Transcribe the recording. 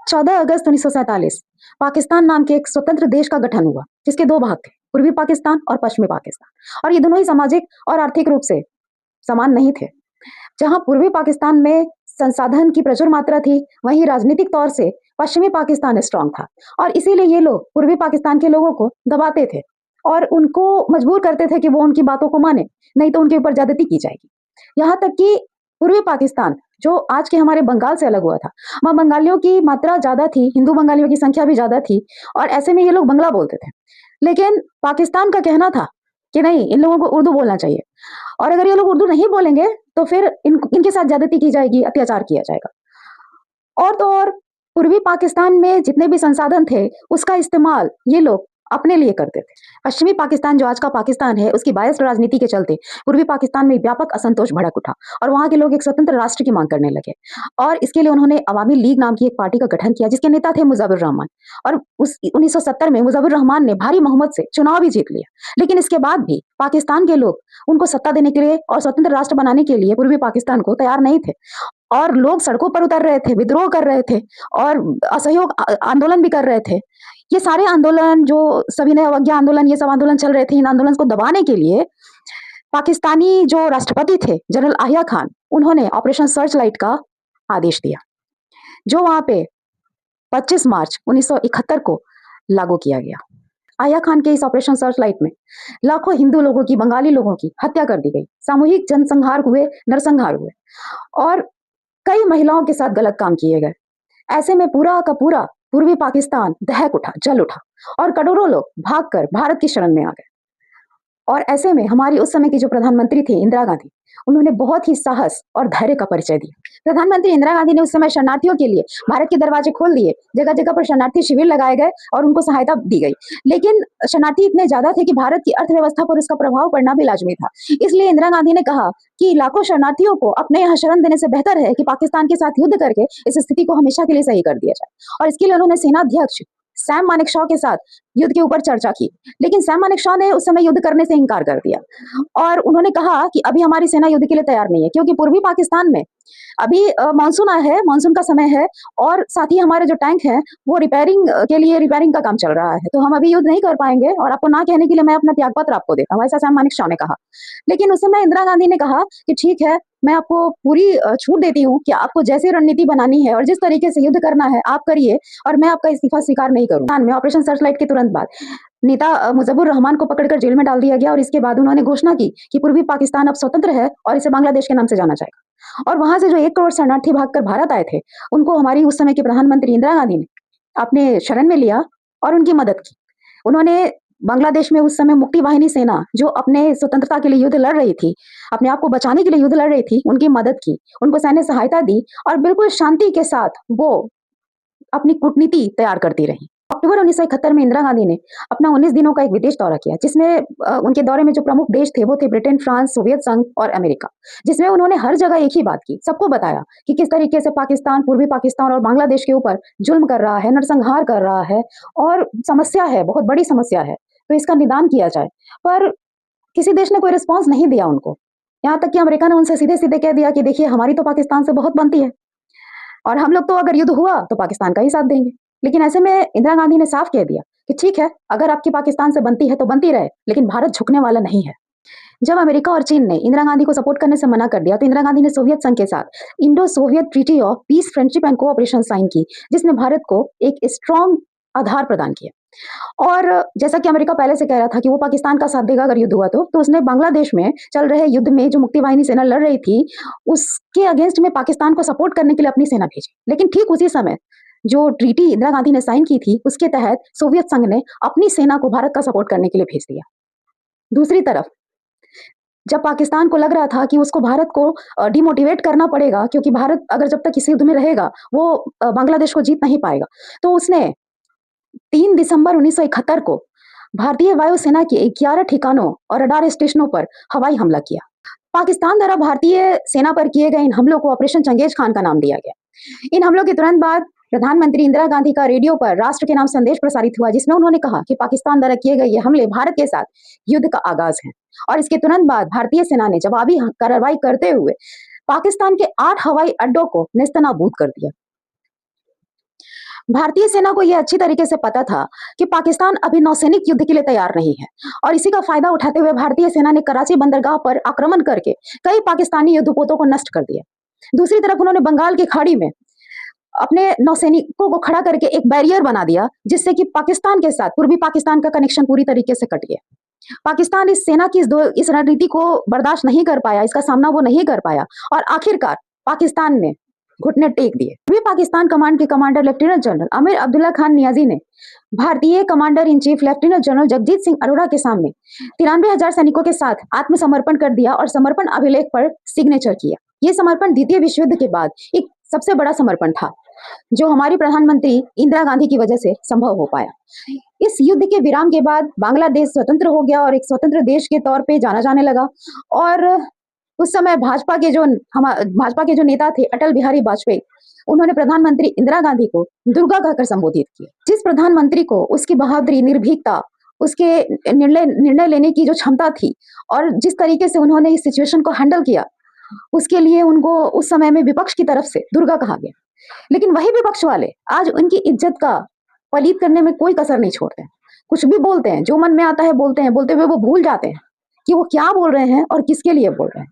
14 अगस्त 1947 पाकिस्तान नाम के एक स्वतंत्र देश का गठन हुआ, जिसके 2 भाग थे, पूर्वी पाकिस्तान और पश्चिमी पाकिस्तान। और ये दोनों ही सामाजिक और आर्थिक रूप से समान नहीं थे। जहाँ पूर्वी पाकिस्तान में संसाधन की प्रचुर मात्रा थी, वहीं राजनीतिक तौर से पश्चिमी पाकिस्तान स्ट्रांग था और इसीलिए ये लोग पूर्वी पाकिस्तान के लोगों को दबाते थे और उनको मजबूर करते थे कि वो उनकी बातों को माने, नहीं तो उनके ऊपर ज्यादती की जाएगी। यहाँ तक कि पूर्वी पाकिस्तान जो आज के हमारे बंगाल से अलग हुआ था, वहाँ बंगालियों की मात्रा ज्यादा थी, हिंदू बंगालियों की संख्या भी ज्यादा थी और ऐसे में ये लोग बंगला बोलते थे। लेकिन पाकिस्तान का कहना था कि नहीं, इन लोगों को उर्दू बोलना चाहिए और अगर ये लोग उर्दू नहीं बोलेंगे तो फिर इनके साथ ज्यादती की जाएगी, अत्याचार किया जाएगा। और तो और पूर्वी पाकिस्तान में जितने भी संसाधन थे, उसका इस्तेमाल ये लोग अपने लिए करते थे। पश्चिमी पाकिस्तान जो आज का पाकिस्तान है, उसकी बायस्ड राजनीति के चलते पूर्वी पाकिस्तान में व्यापक असंतोष भड़क उठा और वहाँ के लोग एक स्वतंत्र राष्ट्र की मांग करने लगे और इसके लिए उन्होंने अवामी लीग नाम की एक पार्टी का गठन किया, जिसके नेता थे मुज़फ़्फ़र रहमान। और उस 1970 में मुज़फ़्फ़र रहमान ने भारी बहुमत से चुनाव भी जीत लिया। लेकिन इसके बाद भी पाकिस्तान के लोग उनको सत्ता देने के लिए और स्वतंत्र राष्ट्र बनाने के लिए पूर्वी पाकिस्तान को तैयार नहीं थे और लोग सड़कों पर उतर रहे थे, विद्रोह कर रहे थे और असहयोग आंदोलन भी कर रहे थे। ये सारे आंदोलन जो सविनय अवज्ञा आंदोलन, ये सब आंदोलन चल रहे थे। इन आंदोलन को दबाने के लिए पाकिस्तानी जो राष्ट्रपति थे जनरल याह्या खान, उन्होंने ऑपरेशन सर्च लाइट का आदेश दिया, जो वहां पे 25 मार्च 1971 को लागू किया गया। याह्या खान के इस ऑपरेशन सर्च लाइट में लाखों हिंदू लोगों की, बंगाली लोगों की हत्या कर दी गई, सामूहिक जनसंहार हुए, नरसंहार हुए और कई महिलाओं के साथ गलत काम किए गए। ऐसे में पूरा का पूरा पूर्वी पाकिस्तान दहक उठा, जल उठा और करोड़ों लोग भागकर भारत की शरण में आ गए। और ऐसे में हमारी उस समय की जो प्रधानमंत्री थी इंदिरा गांधी, उन्होंने बहुत ही साहस और धैर्य का परिचय दिया। प्रधानमंत्री इंदिरा गांधी ने उस समय शरणार्थियों के लिए भारत के दरवाजे खोल दिए, जगह जगह पर शरणार्थी शिविर लगाए गए और उनको सहायता दी गई। लेकिन शरणार्थी इतने ज्यादा थे कि भारत की अर्थव्यवस्था पर उसका प्रभाव पड़ना भी लाजमी था। इसलिए इंदिरा गांधी ने कहा कि लाखों शरणार्थियों को अपने यहाँ शरण देने से बेहतर है कि पाकिस्तान के साथ युद्ध करके इस स्थिति को हमेशा के लिए सही कर दिया जाए। और इसके लिए उन्होंने सेनाध्यक्ष सैम मानेकशॉ के साथ युद्ध के ऊपर चर्चा की। लेकिन सैम मानेकशॉ ने उस समय युद्ध करने से इनकार कर दिया और उन्होंने कहा कि अभी हमारी सेना युद्ध के लिए तैयार नहीं है, क्योंकि पूर्वी पाकिस्तान में अभी मानसून आया है, मानसून का समय है और साथ ही हमारे जो टैंक हैं वो रिपेयरिंग के लिए रिपेयरिंग का काम चल रहा है, तो हम अभी युद्ध नहीं कर पाएंगे और आपको ना कहने के लिए मैं अपना त्यागपत्र आपको देता हूँ, ऐसा सैम मानेकशॉ ने कहा। लेकिन उस समय इंदिरा गांधी ने कहा कि ठीक है, मैं आपको पूरी छूट देती हूँ कि आपको जैसी रणनीति बनानी है और जिस तरीके से युद्ध करना है आप करिए और मैं आपका इस्तीफा स्वीकार नहीं करूंगा। में ऑपरेशन सर्चलाइट के तुरंत बाद नेता मुज़फ़्फ़र रहमान को पकड़कर जेल में डाल दिया गया और इसके बाद उन्होंने घोषणा की कि पूर्वी पाकिस्तान अब स्वतंत्र है और इसे बांग्लादेश के नाम से जाना जाएगा। और वहां से जो 1 करोड़ शरणार्थी भागकर भारत आए थे, उनको हमारी उस समय की प्रधानमंत्री इंदिरा गांधी ने अपने शरण में लिया और उनकी मदद की। उन्होंने बांग्लादेश में उस समय मुक्ति वाहिनी सेना जो अपने स्वतंत्रता के लिए युद्ध लड़ रही थी, अपने आप को बचाने के लिए युद्ध लड़ रही थी, उनकी मदद की, उनको सैन्य सहायता दी और बिल्कुल शांति के साथ वो अपनी कूटनीति तैयार करती रही। अक्टूबर 1971 में इंदिरा गांधी ने अपना 19 दिनों का एक विदेश दौरा किया, जिसमें उनके दौरे में जो प्रमुख देश थे वो थे ब्रिटेन, फ्रांस, सोवियत संघ और अमेरिका, जिसमें उन्होंने हर जगह एक ही बात की, सबको बताया कि किस तरीके से पाकिस्तान, पूर्वी पाकिस्तान और बांग्लादेश के ऊपर जुल्म कर रहा है, नरसंहार कर रहा है और समस्या है, बहुत बड़ी समस्या है, तो इसका निदान किया जाए। पर किसी देश ने कोई रिस्पॉन्स नहीं दिया उनको। यहाँ तक कि अमेरिका ने उनसे सीधे सीधे कह दिया कि देखिए, हमारी तो पाकिस्तान से बहुत बनती है और हम लोग तो अगर युद्ध हुआ तो पाकिस्तान का ही साथ देंगे। लेकिन ऐसे में इंदिरा गांधी ने साफ कह दिया कि ठीक है, अगर आपकी पाकिस्तान से बनती है तो बनती रहे, लेकिन भारत झुकने वाला नहीं है। जब अमेरिका और चीन ने इंदिरा गांधी को सपोर्ट करने से मना कर दिया, तो इंदिरा गांधी ने सोवियत संघ के साथ Indo Soviet treaty of peace, friendship and cooperation sign की, जिसने भारत को एक स्ट्रॉन्ग आधार प्रदान किया। और जैसा कि अमेरिका पहले से कह रहा था कि वो पाकिस्तान का साथ देगा अगर युद्ध हुआ तो उसने बांग्लादेश में चल रहे युद्ध में जो मुक्ति वाहिनी सेना लड़ रही थी, उसके अगेंस्ट में पाकिस्तान को सपोर्ट करने के लिए अपनी सेना भेजी। लेकिन ठीक उसी समय जो ट्रीटी इंदिरा गांधी ने साइन की थी, उसके तहत सोवियत संघ ने अपनी सेना को भारत का सपोर्ट करने के लिए भेज दिया। दूसरी तरफ जब पाकिस्तान को लग रहा था कि उसको भारत को डिमोटिवेट करना पड़ेगा, क्योंकि भारत अगर जब तक इस युद्ध में रहेगा वो बांग्लादेश को जीत नहीं पाएगा, तो उसने 3 दिसंबर 1971 को भारतीय वायुसेना के 11 ठिकानों और रडार स्टेशनों पर हवाई हमला किया। पाकिस्तान द्वारा भारतीय सेना पर किए गए इन हमलों को ऑपरेशन चंगेज खान का नाम दिया गया। इन हमलों के तुरंत बाद प्रधानमंत्री इंदिरा गांधी का रेडियो पर राष्ट्र के नाम संदेश प्रसारित हुआ, जिसमें उन्होंने कहा कि पाकिस्तान द्वारा किए गए ये हमले भारत के साथ युद्ध का आगाज है। और इसके तुरंत बाद भारतीय सेना ने जवाबी कार्रवाई करते हुए पाकिस्तान के 8 हवाई अड्डों को नेस्तनाबूद कर दिया। भारतीय सेना को यह अच्छी तरीके से पता था कि पाकिस्तान अभी नौसैनिक युद्ध के लिए तैयार नहीं है और इसी का फायदा उठाते हुए भारतीय सेना ने कराची बंदरगाह पर आक्रमण करके कई पाकिस्तानी युद्धपोतों को नष्ट कर दिया। दूसरी तरफ उन्होंने बंगाल की खाड़ी में अपने नौसैनिकों को खड़ा करके एक बैरियर बना दिया, जिससे कि पाकिस्तान के साथ पूर्वी पाकिस्तान का कनेक्शन पूरी तरीके से कट गया। पाकिस्तान इस सेना की इस रणनीति को बर्दाश्त नहीं कर पाया, इसका सामना वो नहीं कर पाया और आखिरकार पाकिस्तान ने घुटने टेक दिए। वे पाकिस्तान कमांड के commander lieutenant general Amir Abdullah Khan Niazi ने भारतीय commander in chief lieutenant general Jagjit Singh Arora के सामने 93,000 सैनिकों के साथ आत्मसमर्पण कर दिया और समर्पण अभिलेख पर सिग्नेचर किया। यह समर्पण द्वितीय विश्व युद्ध के बाद एक सबसे बड़ा समर्पण था, जो हमारी प्रधानमंत्री इंदिरा गांधी की वजह से संभव हो पाया। इस युद्ध के विराम के बाद बांग्लादेश स्वतंत्र हो गया और एक स्वतंत्र देश के तौर पे जाना जाने लगा और उस समय भाजपा के जो नेता थे अटल बिहारी वाजपेयी, उन्होंने प्रधानमंत्री इंदिरा गांधी को दुर्गा कहकर संबोधित किया। जिस प्रधानमंत्री को उसकी बहादुरी, निर्भीकता, उसके निर्णय लेने की जो क्षमता थी और जिस तरीके से उन्होंने इस सिचुएशन को हैंडल किया, उसके लिए उनको उस समय में विपक्ष की तरफ से दुर्गा कहा गया। लेकिन वही विपक्ष वाले आज उनकी इज्जत का पलीत करने में कोई कसर नहीं छोड़ते हैं। कुछ भी बोलते हैं, जो मन में आता है बोलते हैं, बोलते हुए वो भूल जाते हैं कि वो क्या बोल रहे हैं और किसके लिए बोल रहे हैं।